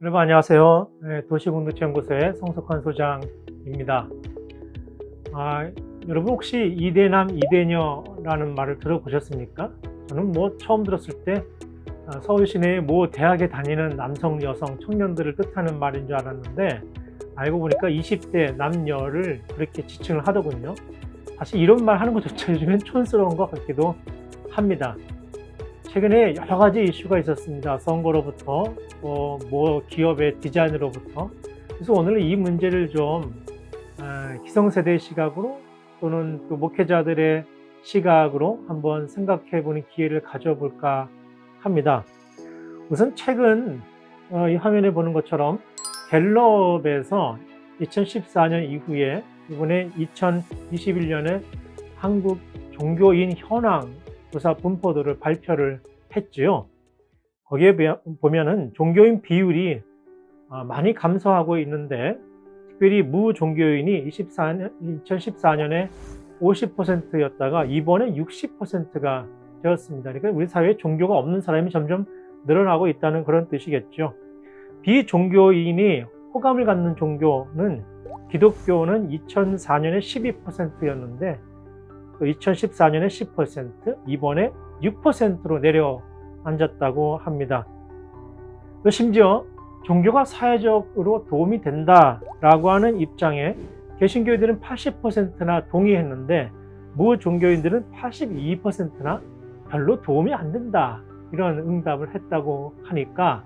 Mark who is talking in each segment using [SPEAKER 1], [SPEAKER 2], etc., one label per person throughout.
[SPEAKER 1] 여러분 안녕하세요. 도시공동체연구소의 성석환 소장입니다. 여러분 혹시 이대남 이대녀라는 말을 들어보셨습니까? 저는 처음 들었을 때 서울 시내의 모 대학에 다니는 남성, 여성, 청년들을 뜻하는 말인 줄 알았는데 알고 보니까 20대 남녀를 그렇게 지칭을 하더군요. 사실 이런 말 하는 것조차 요즘엔 촌스러운 것 같기도 합니다. 최근에 여러 가지 이슈가 있었습니다. 선거로부터 기업의 디자인으로부터. 그래서 오늘은 이 문제를 좀 기성세대의 시각으로 또는 또 목회자들의 시각으로 한번 생각해보는 기회를 가져볼까 합니다. 우선 최근 이 화면에 보는 것처럼 갤럽에서 2014년 이후에 이번에 2021년에 한국 종교인 현황 조사 분포도를 발표를 했지요. 거기에 보면은 종교인 비율이 많이 감소하고 있는데 특별히 무종교인이 2014년에 50%였다가 이번에 60%가 되었습니다. 그러니까 우리 사회에 종교가 없는 사람이 점점 늘어나고 있다는 그런 뜻이겠죠. 비종교인이 호감을 갖는 종교는 기독교는 2004년에 12%였는데 2014년에 10%, 이번에 6%로 내려앉았다고 합니다. 또 심지어 종교가 사회적으로 도움이 된다라고 하는 입장에 개신교인들은 80%나 동의했는데 무종교인들은 82%나 별로 도움이 안 된다 이런 응답을 했다고 하니까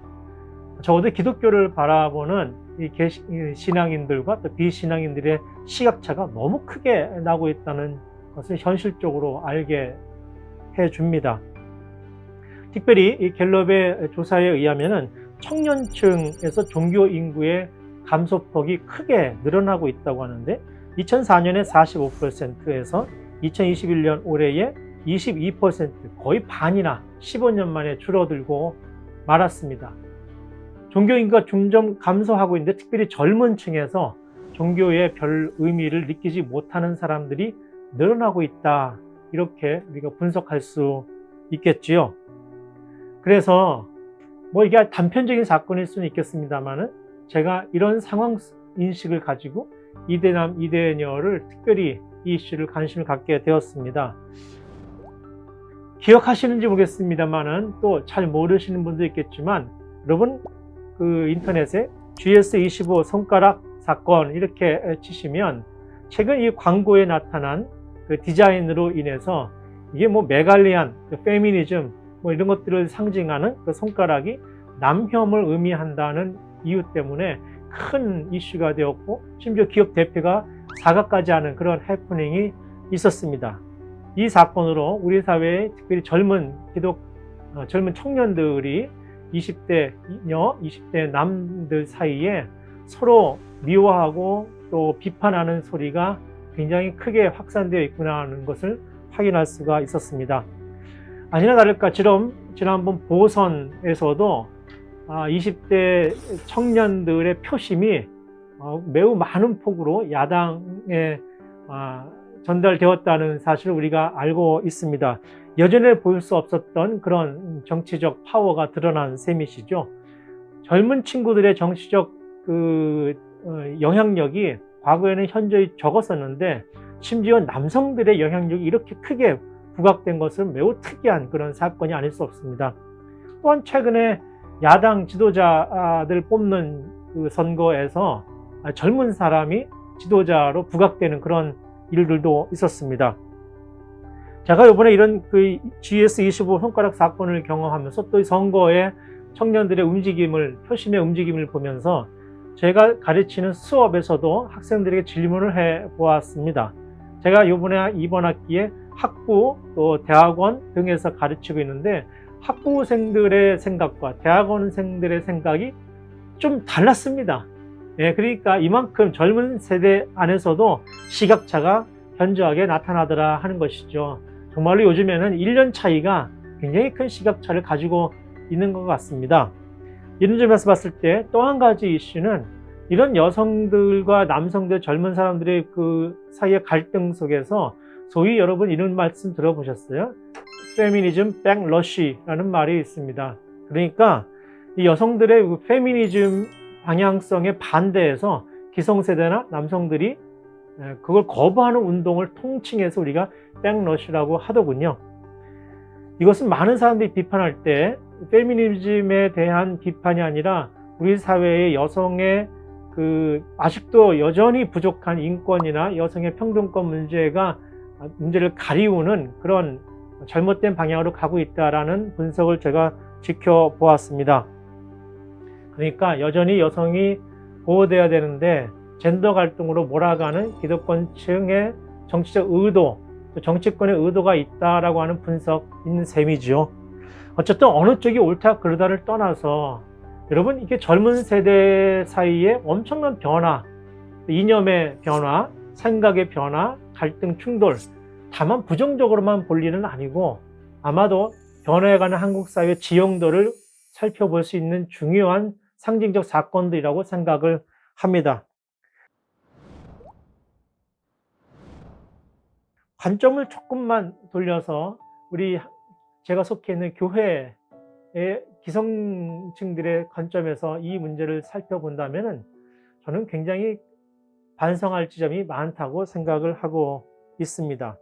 [SPEAKER 1] 적어도 기독교를 바라보는 이 신앙인들과 또 비신앙인들의 시각차가 너무 크게 나고 있다는 것을 현실적으로 알게 해줍니다. 특별히 이 갤럽의 조사에 의하면 청년층에서 종교 인구의 감소폭이 크게 늘어나고 있다고 하는데 2004년에 45%에서 2021년 올해에 22%, 거의 반이나 15년 만에 줄어들고 말았습니다. 종교 인구가 점점 감소하고 있는데 특별히 젊은 층에서 종교에 별 의미를 느끼지 못하는 사람들이 늘어나고 있다. 이렇게 우리가 분석할 수 있겠지요. 그래서 이게 단편적인 사건일 수는 있겠습니다만은 제가 이런 상황 인식을 가지고 이대남 이대녀를 특별히 이 이슈를 관심을 갖게 되었습니다. 기억하시는지 모르겠습니다만은 또 잘 모르시는 분도 있겠지만 여러분 인터넷에 GS25 손가락 사건 이렇게 치시면 최근 이 광고에 나타난 디자인으로 인해서 이게 메갈리안, 페미니즘 이런 것들을 상징하는 손가락이 남혐을 의미한다는 이유 때문에 큰 이슈가 되었고 심지어 기업 대표가 사과까지 하는 그런 해프닝이 있었습니다. 이 사건으로 우리 사회의 특별히 젊은 청년들이 20대녀, 20대 남들 사이에 서로 미워하고 또 비판하는 소리가 굉장히 크게 확산되어 있구나 하는 것을 확인할 수가 있었습니다. 아니나 다를까 지난번 보선에서도 20대 청년들의 표심이 매우 많은 폭으로 야당에 전달되었다는 사실을 우리가 알고 있습니다. 여전히 볼 수 없었던 그런 정치적 파워가 드러난 셈이시죠. 젊은 친구들의 정치적 영향력이 과거에는 현저히 적었었는데 심지어 남성들의 영향력이 이렇게 크게 부각된 것은 매우 특이한 그런 사건이 아닐 수 없습니다. 또한 최근에 야당 지도자들 뽑는 선거에서 젊은 사람이 지도자로 부각되는 그런 일들도 있었습니다. 제가 이번에 이런 GS25 손가락 사건을 경험하면서 또 선거의 청년들의 표심의 움직임을 보면서 제가 가르치는 수업에서도 학생들에게 질문을 해 보았습니다. 제가 이번 학기에 학부 또 대학원 등에서 가르치고 있는데 학부생들의 생각과 대학원생들의 생각이 좀 달랐습니다. 그러니까 이만큼 젊은 세대 안에서도 시각차가 현저하게 나타나더라 하는 것이죠. 정말로 요즘에는 1년 차이가 굉장히 큰 시각차를 가지고 있는 것 같습니다. 이런 점에서 봤을 때 또 한 가지 이슈는 이런 여성들과 남성들, 젊은 사람들의 사이의 갈등 속에서 소위 여러분 이런 말씀 들어보셨어요? 페미니즘 백러쉬라는 말이 있습니다. 그러니까 이 여성들의 그 페미니즘 방향성에 반대해서 기성세대나 남성들이 그걸 거부하는 운동을 통칭해서 우리가 백러시라고 하더군요. 이것은 많은 사람들이 비판할 때 페미니즘에 대한 비판이 아니라 우리 사회의 여성의 아직도 여전히 부족한 인권이나 여성의 평등권 문제를 가리우는 그런 잘못된 방향으로 가고 있다라는 분석을 제가 지켜보았습니다. 그러니까 여전히 여성이 보호돼야 되는데 젠더 갈등으로 몰아가는 기득권층의 정치적 의도, 정치권의 의도가 있다라고 하는 분석인 셈이죠. 어쨌든 어느 쪽이 옳다 그르다를 떠나서 여러분, 이게 젊은 세대 사이에 엄청난 변화, 이념의 변화, 생각의 변화, 갈등, 충돌, 다만 부정적으로만 볼 일은 아니고 아마도 변화해가는 한국 사회의 지형도를 살펴볼 수 있는 중요한 상징적 사건들이라고 생각을 합니다. 관점을 조금만 돌려서 제가 속해 있는 교회의 기성층들의 관점에서 이 문제를 살펴본다면 저는 굉장히 반성할 지점이 많다고 생각을 하고 있습니다.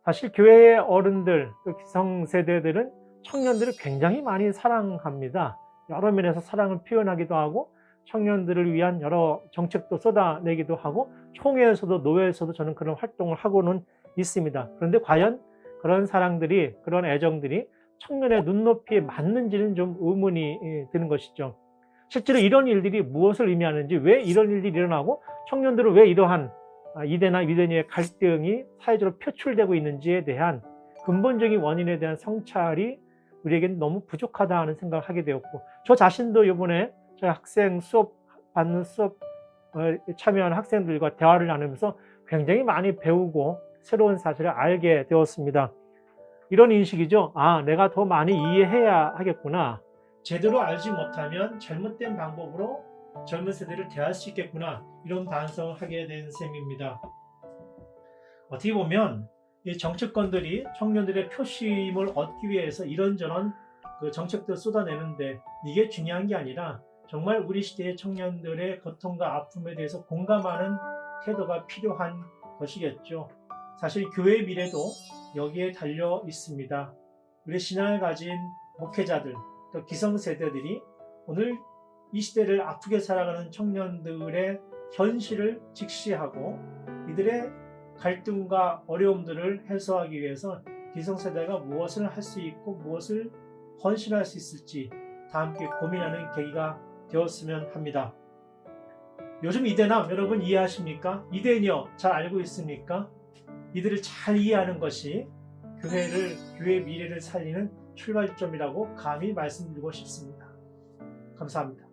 [SPEAKER 1] 사실 교회의 어른들, 기성세대들은 청년들을 굉장히 많이 사랑합니다. 여러 면에서 사랑을 표현하기도 하고 청년들을 위한 여러 정책도 쏟아내기도 하고 총회에서도 노회에서도 저는 그런 활동을 하고는 있습니다. 그런데 과연 그런 사랑들이, 그런 애정들이 청년의 눈높이에 맞는지는 좀 의문이 드는 것이죠. 실제로 이런 일들이 무엇을 의미하는지, 왜 이런 일들이 일어나고 청년들은 왜 이러한 이대나 미대녀의 갈등이 사회적으로 표출되고 있는지에 대한 근본적인 원인에 대한 성찰이 우리에게는 너무 부족하다 하는 생각을 하게 되었고, 저 자신도 이번에 저희 학생 수업 참여하는 학생들과 대화를 나누면서 굉장히 많이 배우고 새로운 사실을 알게 되었습니다. 이런 인식이죠. 내가 더 많이 이해해야 하겠구나. 제대로 알지 못하면 잘못된 방법으로 젊은 세대를 대할 수 있겠구나. 이런 반성을 하게 된 셈입니다. 어떻게 보면 이 정치권들이 청년들의 표심을 얻기 위해서 이런저런 정책들을 쏟아내는데 이게 중요한 게 아니라 정말 우리 시대의 청년들의 고통과 아픔에 대해서 공감하는 태도가 필요한 것이겠죠. 사실 교회의 미래도 여기에 달려 있습니다. 우리 신앙을 가진 목회자들, 또 기성세대들이 오늘 이 시대를 아프게 살아가는 청년들의 현실을 직시하고 이들의 갈등과 어려움들을 해소하기 위해서 기성세대가 무엇을 할 수 있고 무엇을 헌신할 수 있을지 다 함께 고민하는 계기가 되었으면 합니다. 요즘 이대남 여러분 이해하십니까? 이대녀 잘 알고 있습니까? 이들을 잘 이해하는 것이 교회의 미래를 살리는 출발점이라고 감히 말씀드리고 싶습니다. 감사합니다.